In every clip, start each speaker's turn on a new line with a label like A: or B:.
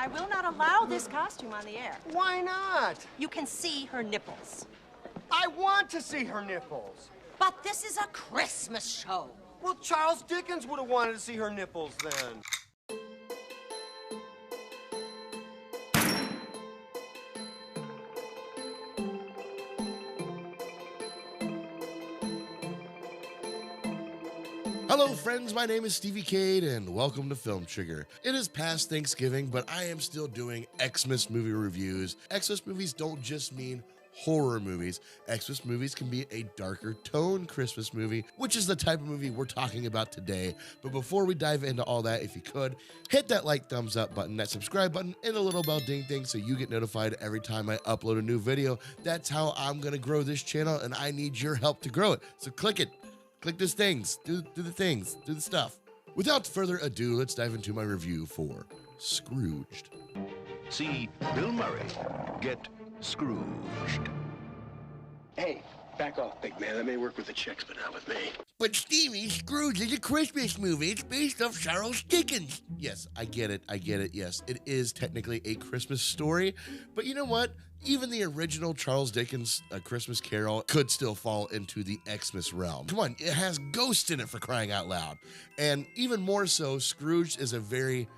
A: I will not allow this costume on the air.
B: Why not?
A: You can see her nipples.
B: I want to see her nipples.
A: But this is a Christmas show.
B: Well, Charles Dickens would have wanted to see her nipples then.
C: Hello friends, my name is Stevie Cade and welcome to Film Trigger. It is past Thanksgiving, but I am still doing Xmas movie reviews. Xmas movies don't just mean horror movies. Xmas movies can be a darker tone Christmas movie, which is the type of movie we're talking about today. But before we dive into all that, if you could, hit that like, thumbs up button, that subscribe button, and the little bell ding thing so you get notified every time I upload a new video. That's how I'm gonna grow this channel, and I need your help to grow it. So click it. Click those things, do the things, do the stuff. Without further ado, let's dive into my review for Scrooged.
D: See Bill Murray get Scrooged.
E: Hey, back off, big man. That may work with the chicks, but not with me.
C: But Stevie, Scrooge is a Christmas movie. It's based off Charles Dickens. Yes, I get it. Yes, it is technically a Christmas story. But you know what? Even the original Charles Dickens A Christmas Carol could still fall into the Xmas realm. Come on, it has ghosts in it, for crying out loud. And even more so, Scrooge is a very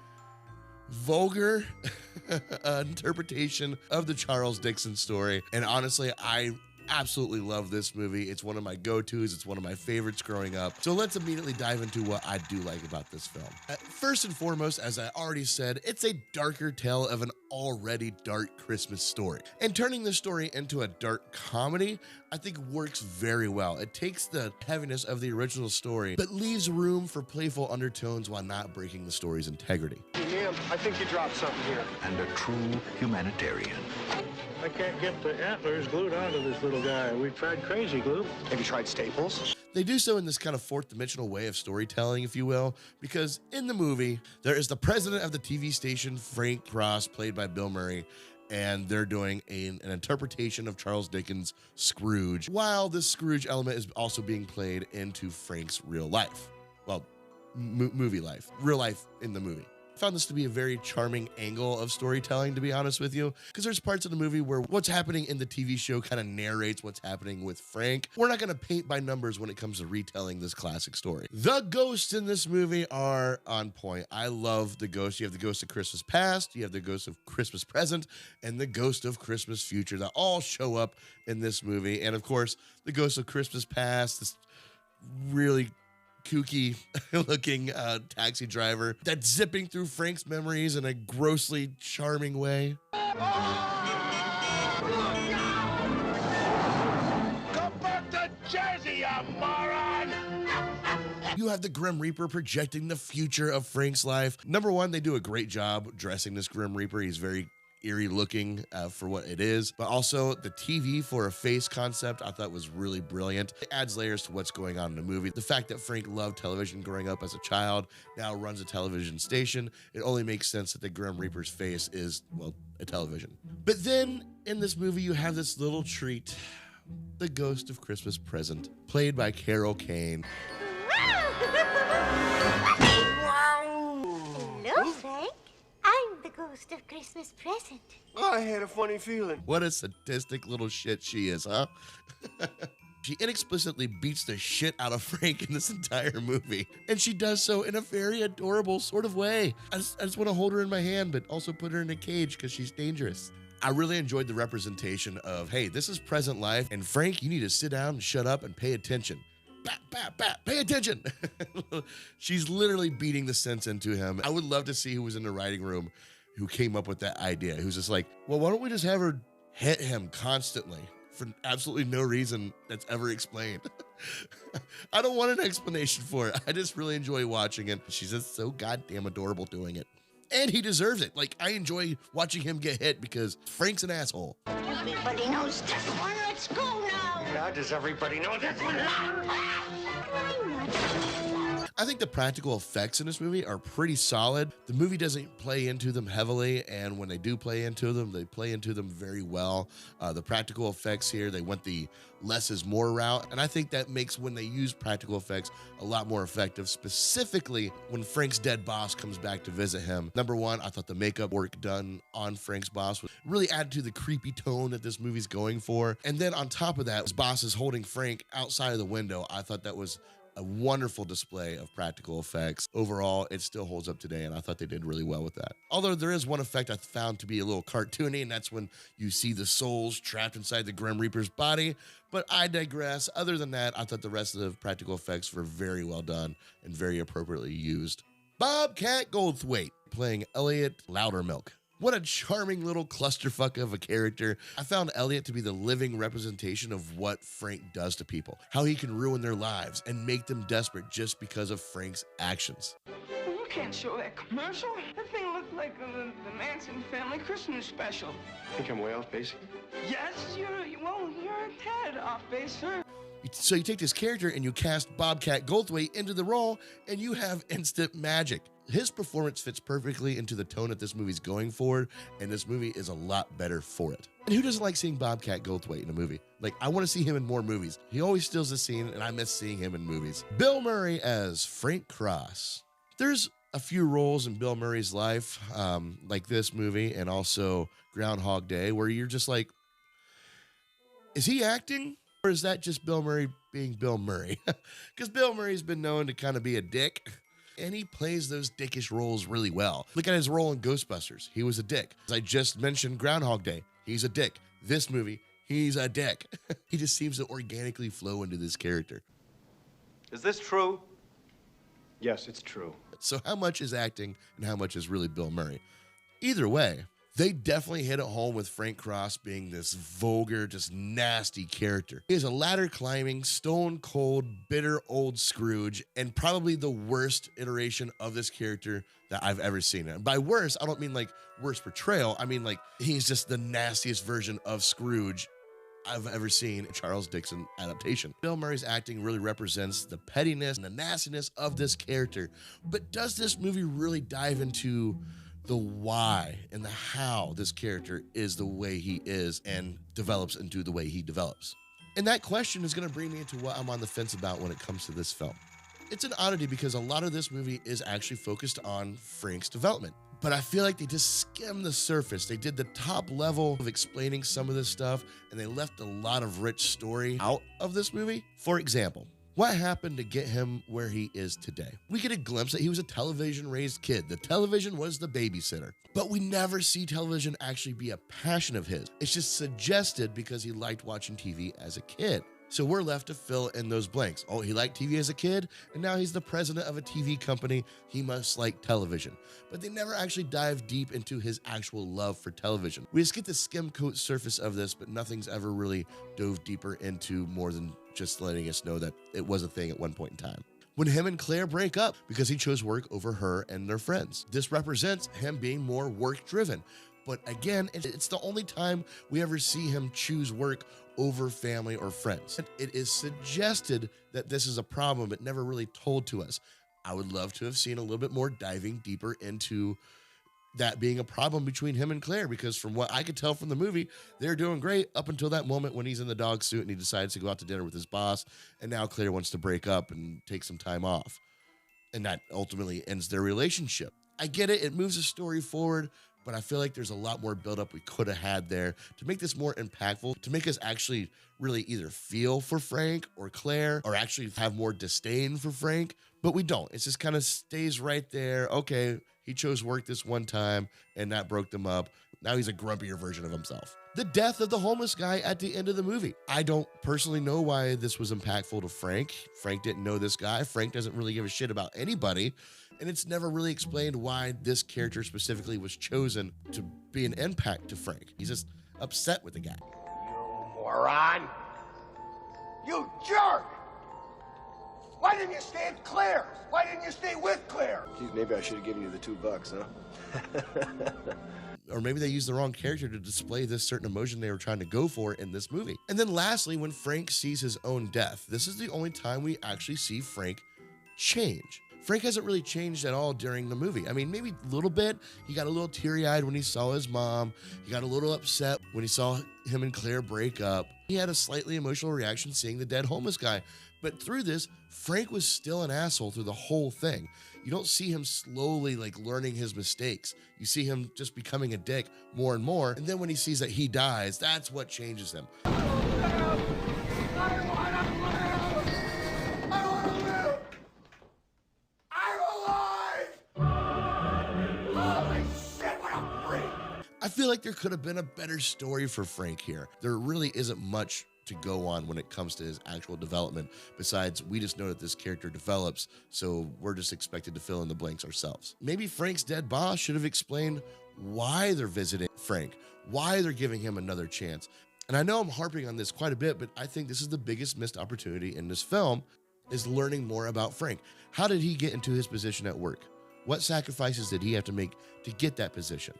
C: vulgar interpretation of the Charles Dickens story. And honestly, I absolutely love this movie. It's one of my go-tos. It's one of my favorites growing up. So let's immediately dive into what I do like about this film. First and foremost, as I already said, it's a darker tale of an already dark Christmas story. And turning this story into a dark comedy, I think works very well. It takes the heaviness of the original story, but leaves room for playful undertones while not breaking the story's integrity.
E: Ma'am, I think you dropped something here.
D: And a true humanitarian.
F: I can't get the antlers glued onto this little guy. We've tried crazy glue.
E: Have you tried Staples?
C: They do so in this kind of fourth dimensional way of storytelling, if you will, because in the movie, there is the president of the TV station, Frank Cross, played by Bill Murray, and they're doing an interpretation of Charles Dickens' Scrooge, while this Scrooge element is also being played into Frank's real life. Well, movie life. Real life in the movie. I found this to be a very charming angle of storytelling, to be honest with you, because there's parts of the movie where what's happening in the TV show kind of narrates what's happening with Frank. We're not going to paint by numbers when it comes to retelling this classic story. The ghosts in this movie are on point. I love the ghosts. You have the ghost of Christmas past, you have the ghost of Christmas present, and the ghost of Christmas future that all show up in this movie. And of course, the ghost of Christmas past, this really kooky looking taxi driver that's zipping through Frank's memories in a grossly charming way.
E: Go back to Jersey, you moron!
C: You have the Grim Reaper projecting the future of Frank's life. Number one, they do a great job dressing this Grim Reaper. He's very eerie looking for what it is, but also the TV for a face concept I thought was really brilliant. It adds layers to what's going on in the movie. The fact that Frank loved television growing up as a child, now runs a television station, it only makes sense that the Grim Reaper's face is, well, a television. But then in this movie you have this little treat, the ghost of Christmas present, played by Carol Kane.
G: Hello, Frank. I'm the ghost of Christmas present.
B: I had a funny feeling.
C: What a sadistic little shit she is, huh? She inexplicably beats the shit out of Frank in this entire movie. And she does so in a very adorable sort of way. I just want to hold her in my hand, but also put her in a cage because she's dangerous. I really enjoyed the representation of, hey, this is present life, and Frank, you need to sit down and shut up and pay attention. Pay attention. She's literally beating the sense into him. I would love to see who was in the writing room who came up with that idea. Who's just like, well, why don't we just have her hit him constantly for absolutely no reason that's ever explained. I don't want an explanation for it. I just really enjoy watching it. She's just so goddamn adorable doing it. And he deserves it. Like, I enjoy watching him get hit because Frank's an asshole.
G: Everybody knows this one. Let's go now.
E: Now does everybody know this one?
C: I think the practical effects in this movie are pretty solid. The movie doesn't play into them heavily, and when they do play into them, they play into them very well. The practical effects here, they went the less is more route, and I think that makes when they use practical effects a lot more effective, specifically when Frank's dead boss comes back to visit him. Number one, I thought the makeup work done on Frank's boss was really added to the creepy tone that this movie's going for. And then on top of that, his boss is holding Frank outside of the window. I thought that was a wonderful display of practical effects. Overall, it still holds up today, and I thought they did really well with that. Although there is one effect I found to be a little cartoony, and that's when you see the souls trapped inside the Grim Reaper's body, but I digress. Other than that, I thought the rest of the practical effects were very well done and very appropriately used. Bobcat Goldthwait playing Eliot Loudermilk. What a charming little clusterfuck of a character. I found Elliot to be the living representation of what Frank does to people, how he can ruin their lives and make them desperate just because of Frank's actions.
H: Well, you can't show that commercial. That thing looked like the Manson family Christmas special.
E: Think I'm way off base?
H: Yes, you're a tad off base, sir.
C: So you take this character and you cast Bobcat Goldthwait into the role, and you have instant magic. His performance fits perfectly into the tone that this movie's going for, and this movie is a lot better for it. And who doesn't like seeing Bobcat Goldthwait in a movie? Like, I want to see him in more movies. He always steals the scene, and I miss seeing him in movies. Bill Murray as Frank Cross. There's a few roles in Bill Murray's life, like this movie and also Groundhog Day, where you're just like, is he acting? Or is that just Bill Murray being Bill Murray? Because Bill Murray's been known to kind of be a dick, and he plays those dickish roles really well. Look at his role in Ghostbusters. He was a dick. As I just mentioned, Groundhog Day. He's a dick. This movie, he's a dick. He just seems to organically flow into this character.
B: Is this true?
E: Yes, it's true.
C: So how much is acting and how much is really Bill Murray? Either way, they definitely hit it home with Frank Cross being this vulgar, just nasty character. He is a ladder-climbing, stone-cold, bitter old Scrooge, and probably the worst iteration of this character that I've ever seen. And by worst, I don't mean like worst portrayal. I mean like he's just the nastiest version of Scrooge I've ever seen a Charles Dickens adaptation. Bill Murray's acting really represents the pettiness and the nastiness of this character. But does this movie really dive into the why and the how this character is the way he is and develops into the way he develops? And that question is going to bring me into what I'm on the fence about when it comes to this film. It's an oddity because a lot of this movie is actually focused on Frank's development, but I feel like they just skimmed the surface. They did the top level of explaining some of this stuff, and they left a lot of rich story out of this movie. For example, what happened to get him where he is today? We get a glimpse that he was a television-raised kid. The television was the babysitter. But we never see television actually be a passion of his. It's just suggested because he liked watching TV as a kid. So we're left to fill in those blanks. Oh, he liked TV as a kid, and now he's the president of a TV company. He must like television. But they never actually dive deep into his actual love for television. We just get the skim coat surface of this, but nothing's ever really dove deeper into more than just letting us know that it was a thing at one point in time. When him and Claire break up because he chose work over her and their friends. This represents him being more work-driven. But again, it's the only time we ever see him choose work over family or friends. It is suggested that this is a problem, but never really told to us. I would love to have seen a little bit more diving deeper into that being a problem between him and Claire, because from what I could tell from the movie, they're doing great up until that moment when he's in the dog suit and he decides to go out to dinner with his boss, and now Claire wants to break up and take some time off. And that ultimately ends their relationship. I get it, it moves the story forward, but I feel like there's a lot more buildup we could have had there to make this more impactful, to make us actually really either feel for Frank or Claire, or actually have more disdain for Frank, but we don't. It just kind of stays right there. Okay, he chose work this one time, and that broke them up. Now he's a grumpier version of himself. The death of the homeless guy at the end of the movie. I don't personally know why this was impactful to Frank. Frank didn't know this guy. Frank doesn't really give a shit about anybody. And it's never really explained why this character specifically was chosen to be an impact to Frank. He's just upset with the guy.
I: You moron! You jerk! Why didn't you stay at Claire's? Why didn't you stay with Claire?
E: Geez, maybe I should have given you the $2, huh?
C: Or maybe they used the wrong character to display this certain emotion they were trying to go for in this movie. And then lastly, when Frank sees his own death, this is the only time we actually see Frank change. Frank hasn't really changed at all during the movie. I mean, maybe a little bit. He got a little teary-eyed when he saw his mom. He got a little upset when he saw him and Claire break up. He had a slightly emotional reaction seeing the dead homeless guy. But through this, Frank was still an asshole through the whole thing. You don't see him slowly learning his mistakes. You see him just becoming a dick more and more. And then when he sees that he dies, that's what changes him. I feel like there could have been a better story for Frank here. There really isn't much to go on when it comes to his actual development. Besides, we just know that this character develops, so we're just expected to fill in the blanks ourselves. Maybe Frank's dead boss should have explained why they're visiting Frank, why they're giving him another chance. And I know I'm harping on this quite a bit, but I think this is the biggest missed opportunity in this film, is learning more about Frank. How did he get into his position at work? What sacrifices did he have to make to get that position?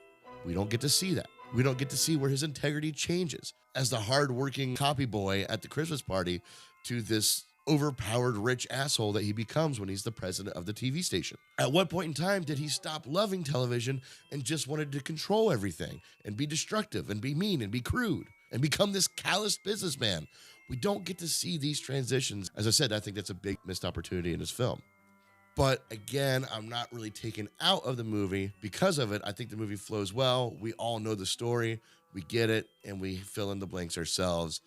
C: We don't get to see that. We don't get to see where his integrity changes as the hardworking copy boy at the Christmas party to this overpowered rich asshole that he becomes when he's the president of the TV station. At what point in time did he stop loving television and just wanted to control everything and be destructive and be mean and be crude and become this calloused businessman? We don't get to see these transitions. As I said, I think that's a big missed opportunity in this film. But again, I'm not really taken out of the movie because of it. I think the movie flows well. We all know the story. We get it, and we fill in the blanks ourselves.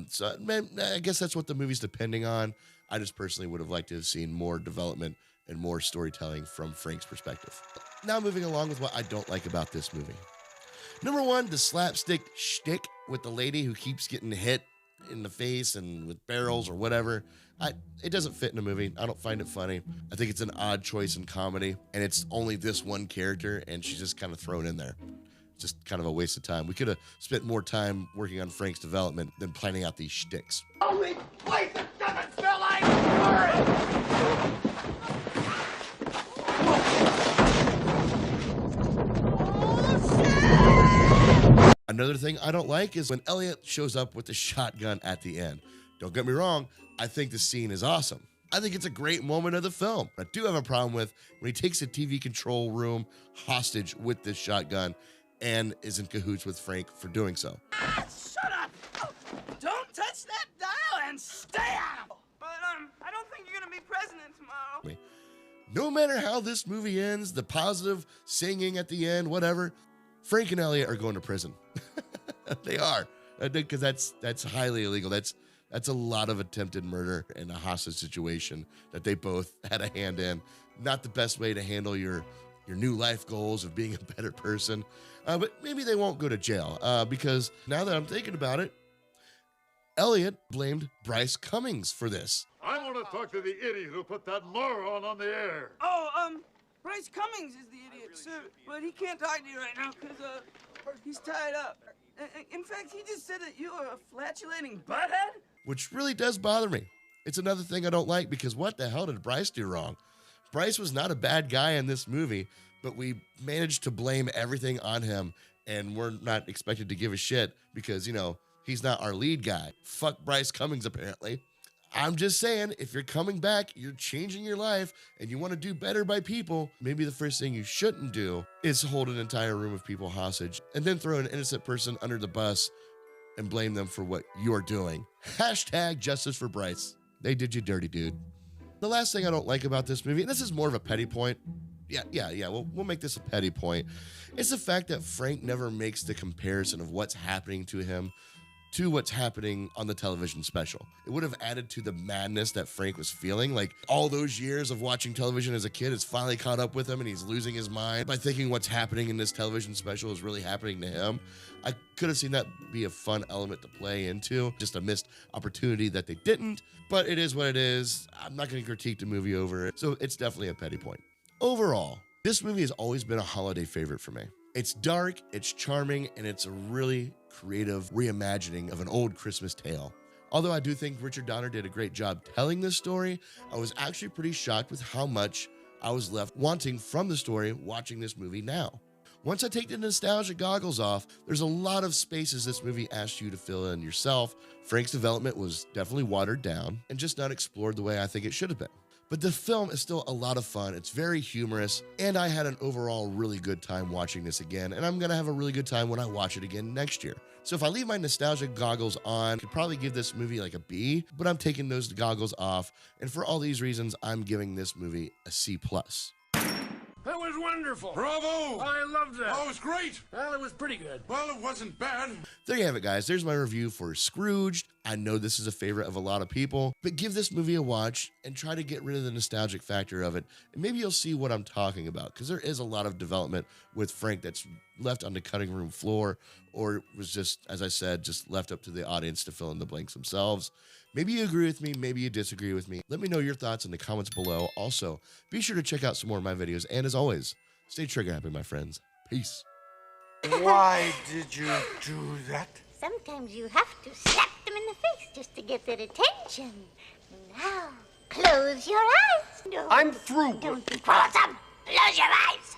C: So man, I guess that's what the movie's depending on. I just personally would have liked to have seen more development and more storytelling from Frank's perspective. Now moving along with what I don't like about this movie. Number one, the slapstick shtick with the lady who keeps getting hit in the face and with barrels or whatever. It doesn't fit in a movie. I don't find it funny. I think it's an odd choice in comedy, and it's only this one character, and she's just kind of thrown in there. Just kind of a waste of time. We could have spent more time working on Frank's development than planning out these shticks.
I: Only place that doesn't smell like urine!
C: Another thing I don't like is when Eliot shows up with the shotgun at the end. Don't get me wrong, I think the scene is awesome. I think it's a great moment of the film. I do have a problem with when he takes the TV control room hostage with this shotgun and is in cahoots with Frank for doing so.
H: Shut up! Don't touch that dial and stay out! But, I don't think you're gonna be president tomorrow.
C: No matter how this movie ends, the positive singing at the end, whatever, Frank and Eliot are going to prison. They are, because that's highly illegal. That's a lot of attempted murder and a hostage situation that they both had a hand in. Not the best way to handle your new life goals of being a better person. But maybe they won't go to jail because now that I'm thinking about it, Eliot blamed Bryce Cummings for this.
J: I want to talk to the idiot who put that moron on the air.
H: Oh, Bryce Cummings is the idiot, sir. But he can't talk to you right now because, he's tied up. In fact, he just said that you are a flatulating butthead.
C: Which really does bother me. It's another thing I don't like because what the hell did Bryce do wrong? Bryce was not a bad guy in this movie, but we managed to blame everything on him, and we're not expected to give a shit because, he's not our lead guy. Fuck Bryce Cummings, apparently. I'm just saying, if you're coming back, you're changing your life, and you want to do better by people, maybe the first thing you shouldn't do is hold an entire room of people hostage and then throw an innocent person under the bus and blame them for what you're doing. Hashtag justice for Bryce. They did you dirty, dude. The last thing I don't like about this movie, and this is more of a petty point. Yeah, we'll make this a petty point. It's the fact that Frank never makes the comparison of what's happening to him to what's happening on the television special. It would have added to the madness that Frank was feeling. Like all those years of watching television as a kid has finally caught up with him and he's losing his mind by thinking what's happening in this television special is really happening to him. I could have seen that be a fun element to play into. Just a missed opportunity that they didn't, but it is what it is. I'm not going to critique the movie over it. So it's definitely a petty point. Overall, this movie has always been a holiday favorite for me. It's dark, it's charming, and it's a really creative reimagining of an old Christmas tale. Although I do think Richard Donner did a great job telling this story, I was actually pretty shocked with how much I was left wanting from the story watching this movie now. Once I take the nostalgia goggles off, there's a lot of spaces this movie asked you to fill in yourself. Frank's development was definitely watered down and just not explored the way I think it should have been. But the film is still a lot of fun. It's very humorous, and I had an overall really good time watching this again, and I'm gonna have a really good time when I watch it again next year. So if I leave my nostalgic goggles on, I could probably give this movie like a B, but I'm taking those goggles off, and for all these reasons, I'm giving this movie a C+.
K: That was wonderful.
J: Bravo!
K: I loved that.
J: Oh, it was great.
K: Well, it was pretty good.
J: Well, it wasn't bad.
C: There you have it, guys. There's my review for Scrooged. I know this is a favorite of a lot of people, but give this movie a watch and try to get rid of the nostalgic factor of it, and maybe you'll see what I'm talking about, because there is a lot of development with Frank that's left on the cutting room floor, or was just, as I said, just left up to the audience to fill in the blanks themselves. Maybe you agree with me, maybe you disagree with me. Let me know your thoughts in the comments below. Also, be sure to check out some more of my videos, and as always, stay trigger happy, my friends. Peace.
I: Why did you do that?
G: Sometimes you have to slap them in the face just to get their attention. Now, close your eyes. No,
I: I'm through.
G: Don't be quarrelsome. Close your eyes.